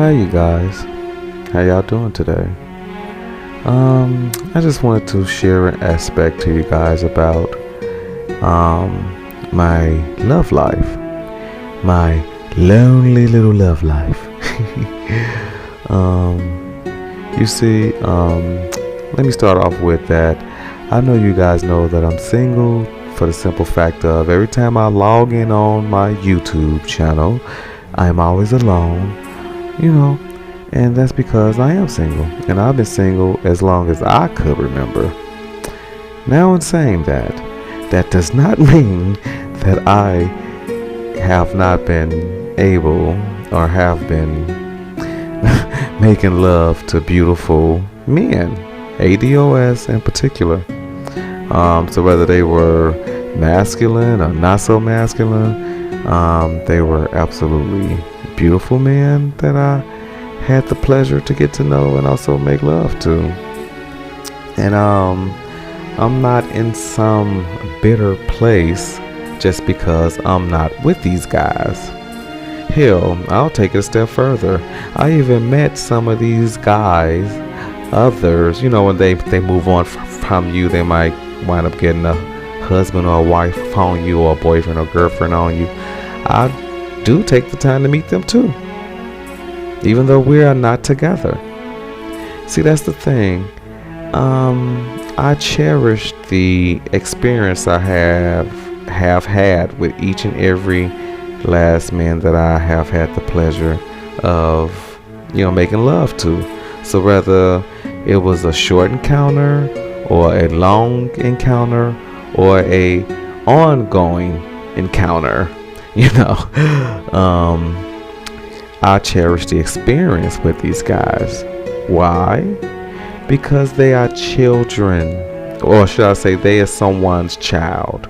Hi you guys, how y'all doing today? I just wanted to share an aspect to you guys about my love life, my lonely little love life. um, you see, let me start off with that. I know you guys know that I'm single for the simple fact of every time I log in on my YouTube channel, I'm always alone, you know, and that's because I am single, and I've been single as long as I could remember. Now, in saying that, that does not mean that I have not been able or have been making love to beautiful men, ADOS in particular. So whether they were masculine or not so masculine, they were absolutely beautiful men that I had the pleasure to get to know and also make love to. And I'm not in some bitter place just because I'm not with these guys. Hell, I'll take it a step further. I even met some of these guys, others, when they move on from you, they might wind up getting a husband or a wife on you, or a boyfriend or girlfriend on you. I do take the time to meet them too, even though we are not together. See, that's the thing. I cherish the experience I have had with each and every last man that I have had the pleasure of, making love to. So whether it was a short encounter or a long encounter or a ongoing encounter, I cherish the experience with these guys. Why? Because they are children, or should I say they are someone's child.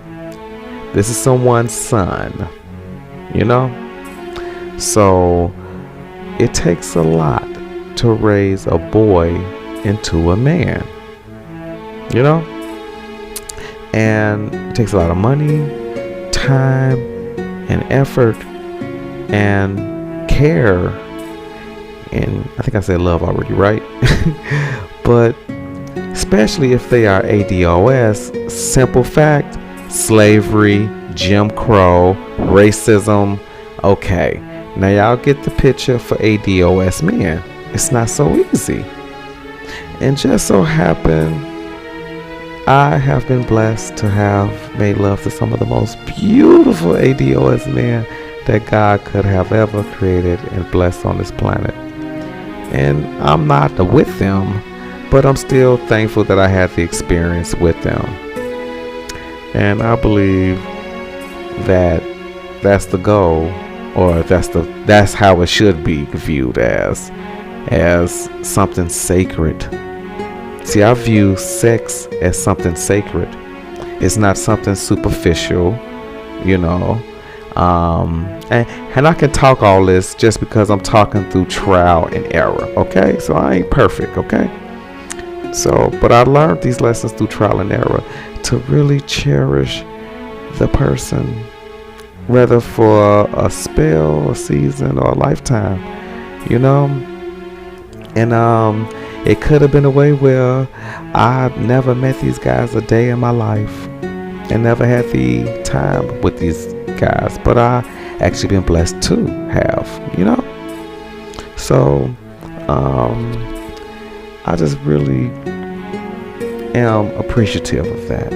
This is someone's son, So it takes a lot to raise a boy into a man, And it takes a lot of money, time, and effort, and care, and I think I said love already, right? But especially if they are ADOS, simple fact, slavery, Jim Crow, racism. Okay, now y'all get the picture for ADOS men. It's not so easy. And just so happened, I have been blessed to have made love to some of the most beautiful ADOS men that God could have ever created and blessed on this planet. And I'm not with them, but I'm still thankful that I had the experience with them. And I believe that that's the goal, or that's how it should be viewed as something sacred. See, I view sex as something sacred. It's not something superficial, and I can talk all this just because I'm talking through trial and error, okay? So I ain't perfect, okay? But I learned these lessons through trial and error to really cherish the person, whether for a spell, a season, or a lifetime, And it could have been a way where I never met these guys a day in my life and never had the time with these guys, but I actually been blessed to have, So I just really am appreciative of that,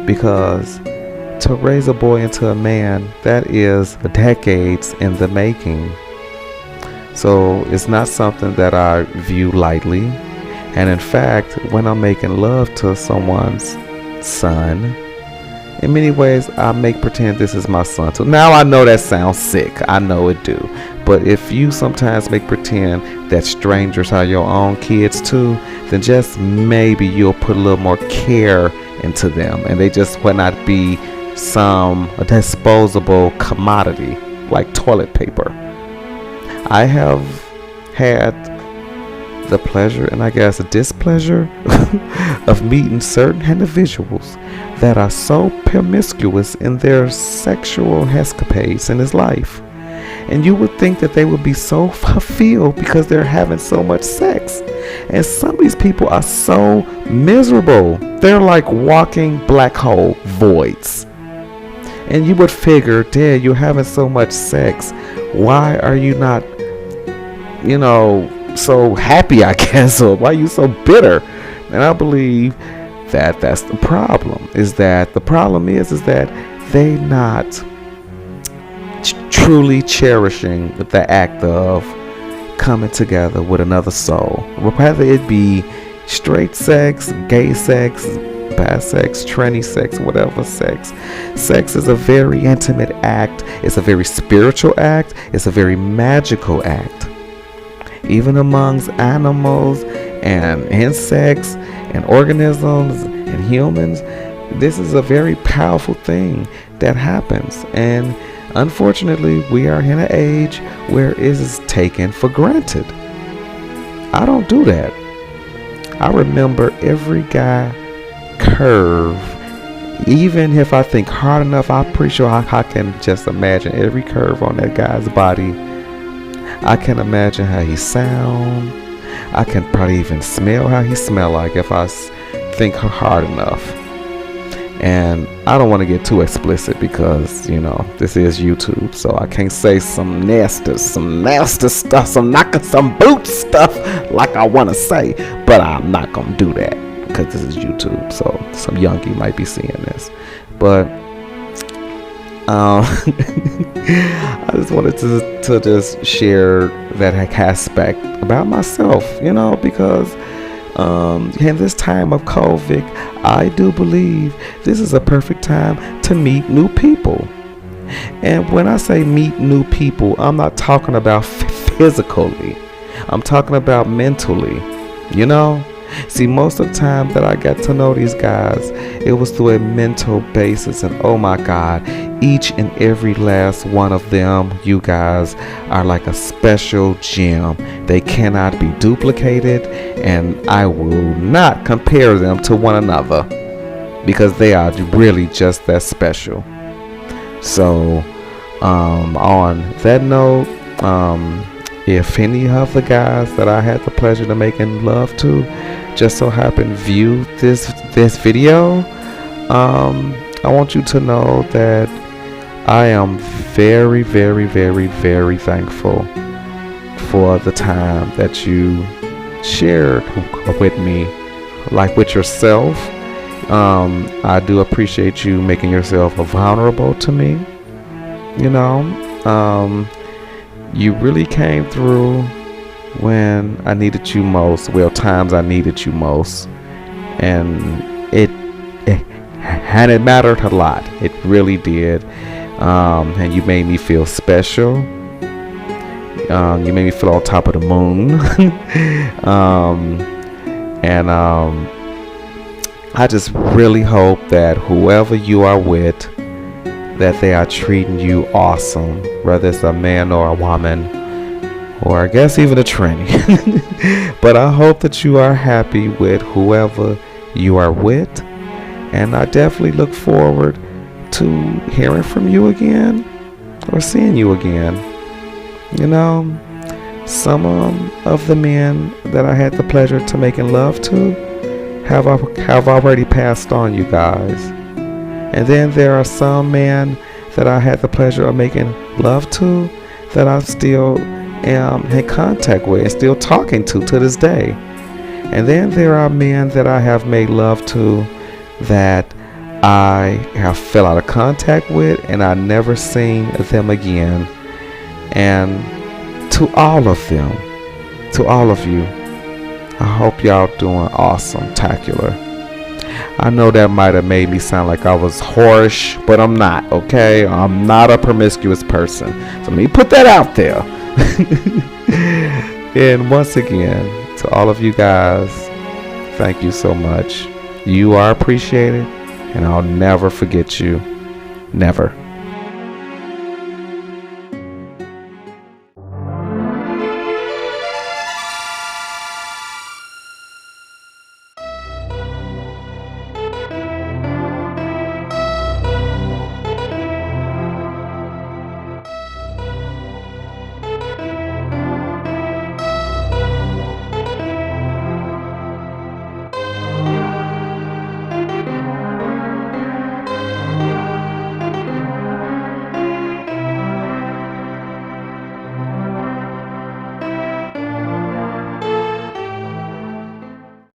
because to raise a boy into a man, that is decades in the making. So it's not something that I view lightly. And in fact, when I'm making love to someone's son, in many ways I make pretend this is my son. So now I know that sounds sick, I know it do, but if you sometimes make pretend that strangers are your own kids too, then just maybe you'll put a little more care into them, and they just will not be some disposable commodity like toilet paper. I have had the pleasure, and I guess the displeasure, of meeting certain individuals that are so promiscuous in their sexual escapades in his life, And you would think that they would be so fulfilled because they're having so much sex. And some of these people are so miserable. They're like walking black hole voids. And you would figure, Dad, you're having so much sex. Why are you not, so happy, I guess, or why are you so bitter? And I believe that that's the problem. Is that they not truly cherishing the act of coming together with another soul. Whether it be straight sex, gay sex, bisex, tranny sex, whatever sex. Sex is a very intimate act. It's a very spiritual act. It's a very magical act. Even amongst animals and insects and organisms and humans, this is a very powerful thing that happens. And unfortunately, we are in an age where it is taken for granted. I don't do that. I remember every guy curve. Even if I think hard enough, I'm pretty sure I can just imagine every curve on that guy's body. I can imagine how he sound. I can probably even smell how he smell like if I think hard enough. And I don't want to get too explicit because, this is YouTube, so I can't say some nasty stuff, some boot stuff like I want to say, but I'm not going to do that because this is YouTube, so some youngie might be seeing this. But I just wanted to just share that aspect about myself, because in this time of COVID, I do believe this is a perfect time to meet new people. And when I say meet new people, I'm not talking about physically. I'm talking about mentally, See, most of the time that I got to know these guys, it was through a mental basis. And oh my God, each and every last one of them, you guys, are like a special gem. They cannot be duplicated, and I will not compare them to one another because they are really just that special. So, on that note, if any of the guys that I had the pleasure to making love to just so happen view this video, I want you to know that I am very, very, very, very thankful for the time that you shared with me, like with yourself. I do appreciate you making yourself vulnerable to me. You really came through when I needed you most. Well, times I needed you most, and it mattered a lot. It really did. And you made me feel special. You made me feel on top of the moon. And I just really hope that whoever you are with, that they are treating you awesome, whether it's a man or a woman, or I guess even a tranny. But I hope that you are happy with whoever you are with, and I definitely look forward to hearing from you again or seeing you again. Some of the men that I had the pleasure to making love to have already passed on, you guys. And then there are some men that I had the pleasure of making love to that I still am in contact with and still talking to this day. And then there are men that I have made love to that I have fell out of contact with and I never seen them again. And to all of them, to all of you, I hope y'all doing awesome, tacular. I know that might have made me sound like I was harsh, but I'm not, okay? I'm not a promiscuous person. So let me put that out there. And once again, to all of you guys, thank you so much. You are appreciated, and I'll never forget you. Never.